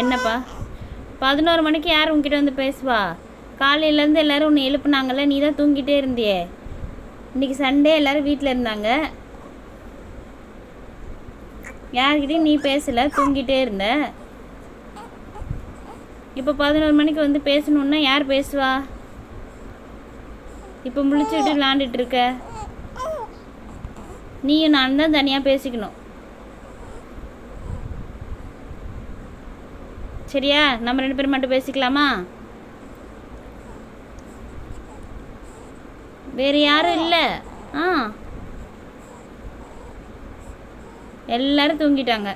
என்னப்பா 11 மணிக்கு யார் உங்ககிட்ட வந்து பேசுவா? காலையிலேருந்து எல்லோரும் உன்னை எழுப்புனாங்கல்ல, நீ தான் தூங்கிட்டே இருந்தியே. இன்றைக்கி சண்டே, எல்லோரும் வீட்டில் இருந்தாங்க. யார்கிட்டையும் நீ பேசலை, தூங்கிட்டே இருந்த. இப்போ 11 மணிக்கு வந்து பேசணுன்னா யார் பேசுவா? இப்போ முழிச்சுக்கிட்டு விளாண்டுட்டு இருக்க. நீயும் நான் தான் தனியாக பேசிக்கணும். சரியா? நம்ம 2 பேரும் மட்டும் பேசிக்கலாமா? வேறு யாரும் இல்லை. எல்லாரும் தூங்கிட்டாங்க.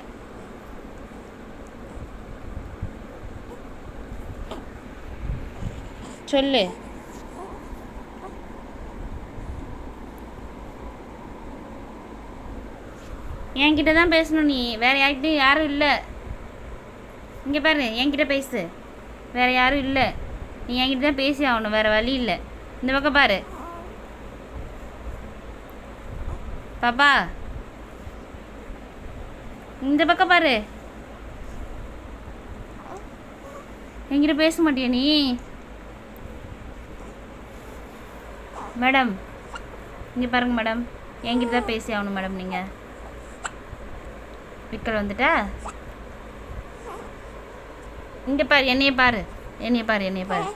சொல்லு. என்கிட்ட தான் பேசணும் நீ, வேறு யார்கிட்டையும் யாரும் இல்லை. இங்கே பாரு, என்கிட்ட பேசு, வேறு யாரும் இல்லை. நீ என்கிட்ட தான் பேசி ஆகணும், வேறு வழி இல்லை. இந்த பக்கம் பாரு பாப்பா, இந்த பக்கம் பாரு. என்கிட்ட பேச மாட்டியா நீ? மேடம் இங்கே பாருங்க மேடம், என்கிட்ட தான் பேசி ஆகணும் மேடம். நீங்கள் விக்கல் வந்துட்டா? இங்கே பாரு, என்னைய பாரு, என்னைய பாரு, என்னைய பாரு.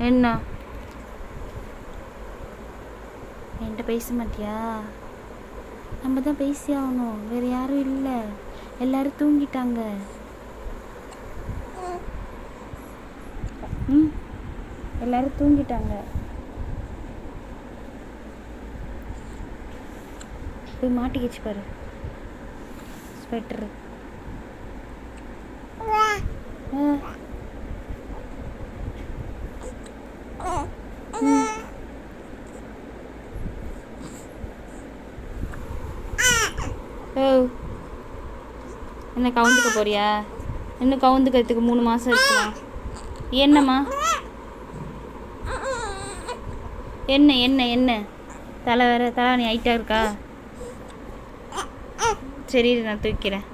என்ன என்கிட்ட பேச மாட்டியா? நம்ம தான் பேசி ஆகணும், வேறு யாரும் இல்லை. எல்லாரும் தூங்கிட்டாங்க. எல்லாரும் தூங்கிட்டாங்க. போய் மாட்டிக்கிச்சு பாரு ஸ்வெட்டரு. என்ன கவுந்துக்க போறியா? இன்னும் கவுந்துக்கிறதுக்கு 3 மாதம் இருக்கலாம். என்னம்மா? என்ன என்ன என்ன தலை வேற, தலை நீ ஹைட்டாக இருக்கா? சரி, நான் தூக்கிறேன்.